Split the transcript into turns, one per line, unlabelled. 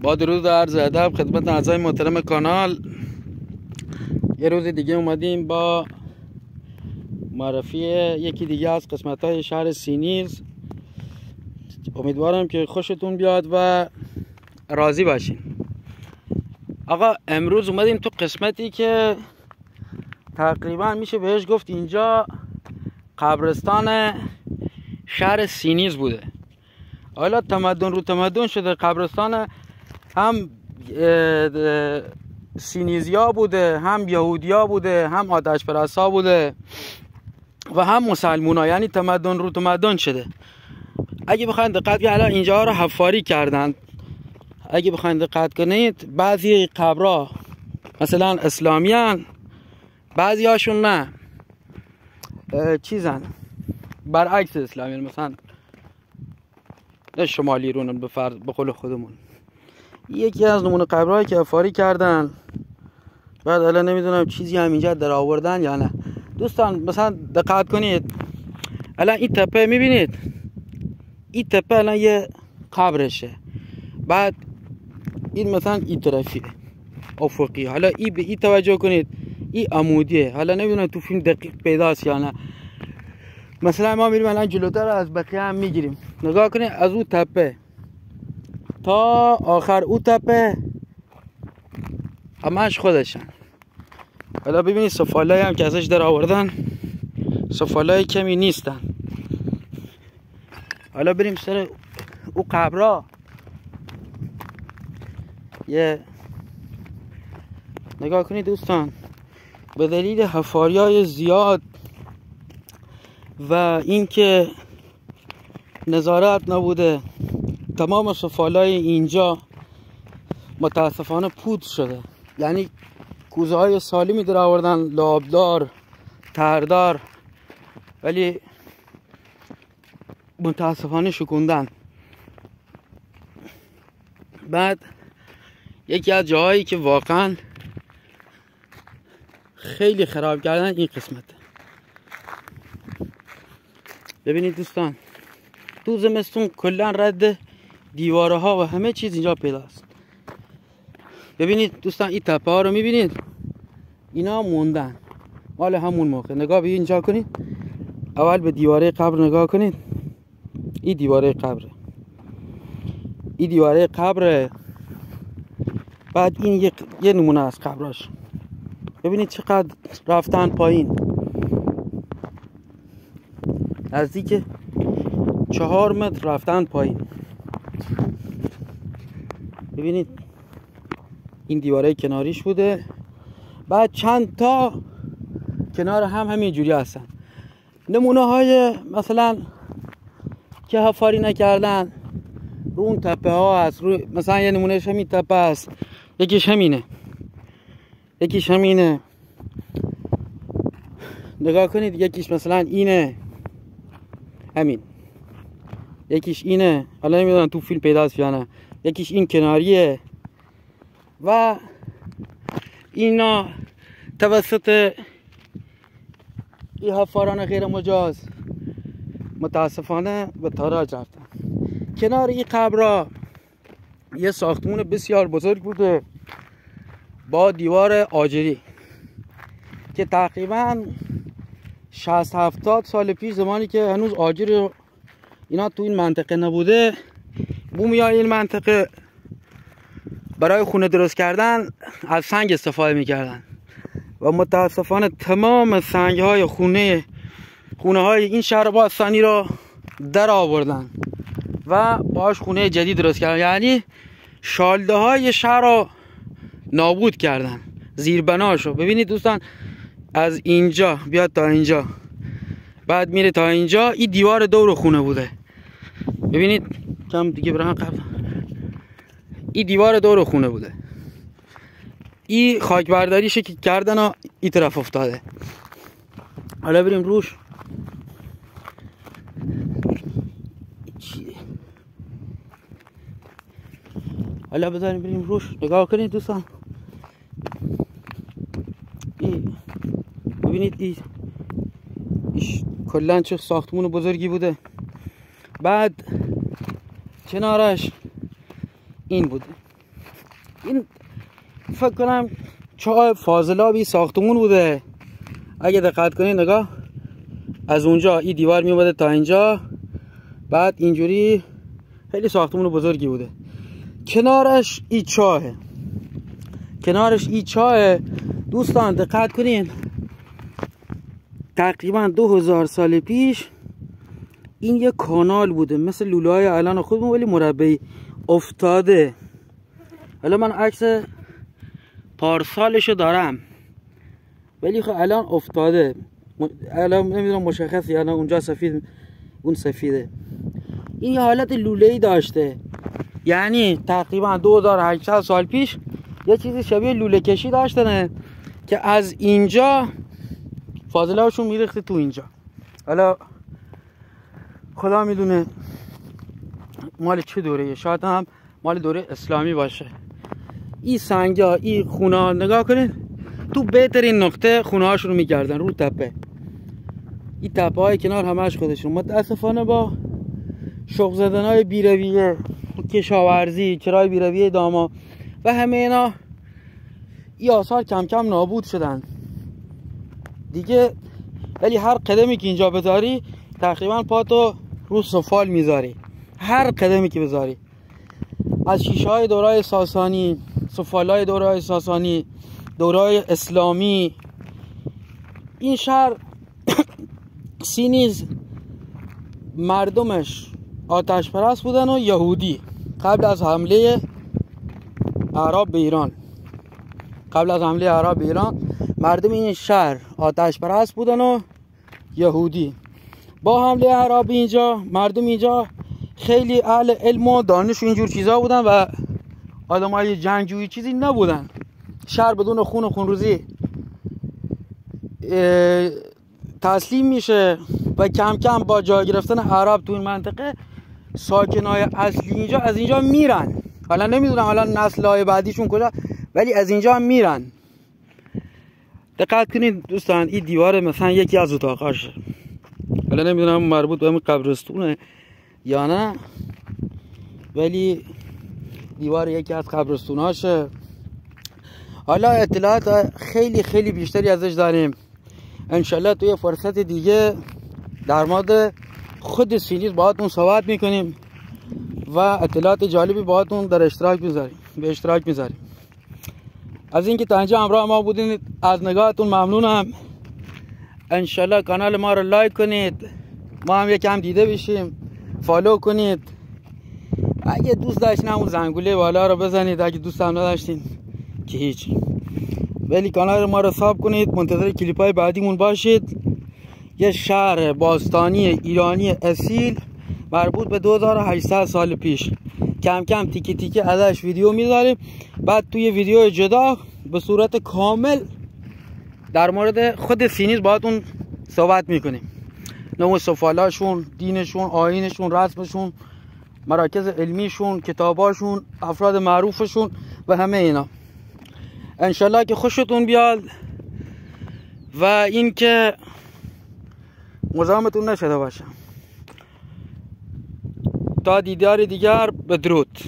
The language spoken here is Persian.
با درود و عرض ادب خدمت اعضای محترم کانال. یه روز دیگه اومدیم با معرفی یکی دیگه از قسمت‌های شهر سینیز. امیدوارم که خوشتون بیاد و راضی باشین. آقا امروز اومدیم تو قسمتی که تقریبا میشه بهش گفت اینجا قبرستان شهر سینیز بوده. حالا تمدن رو تمدن شده، قبرستان هم سینیزیا بوده، هم یهودیا بوده، هم آتش پرستا بوده و هم مسلمونا، یعنی تمدن رو تمدن شده. اگه بخواید دقت کنید الان اینجا رو حفاری کردن. اگه بخواید دقت کنید بعضی قبرها مثلا اسلامیان، بعضی هاشون نه چیزن برعکس اسلامیان، مثلا نه شمالی رونن به قول خودمون. یکی از نمونه قبرهایی که حفاری کردن بعد الان نمیدونم چیزی هم اینجا در آوردن یا نه. دوستان مثلا دقت کنید الان این تپه میبینید، این تپه الان یه قبرشه، بعد این مثلا این طرفیه افقی، حالا این به این توجه کنید، این عمودیه. حالا نمیدونم تو فیلم دقیق پیداست یا نه. مثلا ما میریم الان جلوتر از بقیه هم میگیریم، نگاه کنید از اون تپه تا آخر اون تپه همش خودشن. حالا ببینید سفالایی هم که ازش در آوردن سفالای کمی نیستن. حالا بریم سر او قبرها. یه نگاه کنید دوستان، به دلیل حفاریای زیاد و اینکه نظارت نبوده تمام سفالای اینجا متاسفانه پود شده. یعنی کوزه های سالمی در آوردن، لابدار، تردار، ولی متاسفانه شکوندن. بعد یکی از جاهایی که واقعا خیلی خراب کردن این قسمت. ببینید دوستان تو زمستون کلا رد دیواره ها و همه چیز اینجا پیداست. ببینید دوستان این تپه ها رو میبینید، اینا موندن مال همون موقع. نگاه به اینجا کنید، اول به دیواره قبر نگاه کنید. این دیواره قبره، این دیواره قبره. بعد این یه نمونه از قبراش. ببینید چقدر رفتن پایین، نزدیک 4 متر رفتن پایین. ببینید این دیواره کناریش بوده، بعد چند تا کنار هم همین جوری هستن. نمونه های مثلا که حفاری نکردن رو اون تپه ها هست. مثلا یه نمونهش همین تپه هست، یکیش همینه، نگاه کنید. یکیش مثلا اینه، همین، یکیش اینه، حالا نمیدونم تو فیلم پیداست یا نه. یکیش این کناریه و اینا توسط این حفاران غیر مجاز متاسفانه به تاراج رفتن. کنار این قبرها یه ساختمون بسیار بزرگ بوده با دیوار آجری که تقریبا 60-70 سال پیش، زمانی که هنوز آجر اینا تو این منطقه نبوده، بومیای این منطقه برای خونه درست کردن از سنگ استفاده میکردن و متاسفانه تمام سنگ های خونه های این شهر باستانی را در آوردن و باش خونه جدید درست کردن. یعنی شالده های شهر را نابود کردن، زیربناشو. ببینید دوستان از اینجا بیاد تا اینجا، بعد میره تا اینجا. این دیوار دور خونه بوده. ببینید کم دیگه برام قبل، این دیوار دور خونه بوده. این خاک برداریشه که کردن و این طرف افتاده. حالا بریم روش. حالا بذاریم بریم روش. نگاه کنید دوستان، ببینید این کلن چه ساختمون بزرگی بوده. بعد کنارش این بوده. این فکر کنم چاه فاضلابی ساختمون بوده. اگه دقت کنید نگاه، از اونجا این دیوار میومده تا اینجا، بعد اینجوری خیلی ساختمون بزرگی بوده. کنارش این چاهه، کنارش این چاهه. دوستان دقت کنین، تقریبا 2000 سال پیش این یه کانال بوده مثل لوله‌های الان خودمون، ولی مربعی افتاده. حالا من عکس پارسالشو دارم، ولی خب الان افتاده. الان نمیدونم مشخصی، الان اونجا سفید، اون سفیده. این یه حالت لوله‌ای داشته، یعنی تقریبا 2800 سال پیش یه چیزی شبیه لوله کشی داشتنه که از اینجا فاضله هاشون میریخته تو اینجا. حالا خدا میدونه مال چه دوره، شاید هم مال دوره اسلامی باشه. این سنگا، این خونه ها نگاه کنید، تو بهترین نقطه خونه هاشون رو میگردن رو تپه. این تپه های کنار همش خودشون. متاسفانه با شوق زدن های بیرویه، کشاورزی، چرای بیرویه داما و همه اینا، این آثار کم کم نابود شدن دیگه. ولی هر قدمی که اینجا بذاری تقریبا پاتو رو سفال میذاری، هر قدمی که بذاری. از شیشه های دورای ساسانی، سفال های دورای ساسانی، دورای اسلامی. این شهر سینیز مردمش آتش پرست بودن و یهودی. قبل از حمله عرب به ایران، قبل از حمله عرب به ایران، مردم این شهر آتش پرست بودن و یهودی. با حمله عرب اینجا، مردم اینجا خیلی اهل علم و دانش و اینجور چیزا بودن و آدمای جنگجویی چیزی نبودن. شهر بدون خون و خونروزی تسلیم میشه و کم کم با جای گرفتن عرب تو این منطقه ساکنای اصلی اینجا از اینجا میرن. حالا نمیدونم الان نسل‌های بعدیشون کجا، ولی از اینجا میرن. دقت کنید دوستان، این دیوار مثلا یکی از اتاقاشه. حالا نمیدونم مربوط به همین قبرستونه یا نه، ولی دیوار یکی از قبرستوناشه. حالا اطلاعات خیلی خیلی بیشتری ازش داریم. انشالله توی فرصت دیگه در مورد خود سینیز باهاتون صحبت میکنیم و اطلاعات جالبی باهاتون در اشتراک میذاریم، به اشتراک میذاریم. از اینکه تا اینجا همراه ما بودین از نگاهتون ممنونم. انشالله کانال ما رو لایک کنید، ما هم یکم دیده بشیم. فالو کنید. اگه دوست داشتین همون زنگوله بالا رو بزنید، اگه دوست هم نداشتین که هیچ. ولی کانال ما رو ساب کنید، منتظر کلیپ های بعدیمون باشید. یه شهر باستانی ایرانی اصیل مربوط به 2800 سال پیش. کم کم تیکه تیکه ازش ویدیو میذاریم، بعد توی ویدیو جدا به صورت کامل در مورد خود سینیز باهاتون صحبت میکنیم. نوع سفالاشون، دینشون، آیینشون، رسمشون، مراکز علمیشون، کتاباشون، افراد معروفشون و همه اینا. انشالله که خوشتون بیاد و اینکه مزاحمتون نشده باشم. تا دیدار دیگر، بدرود.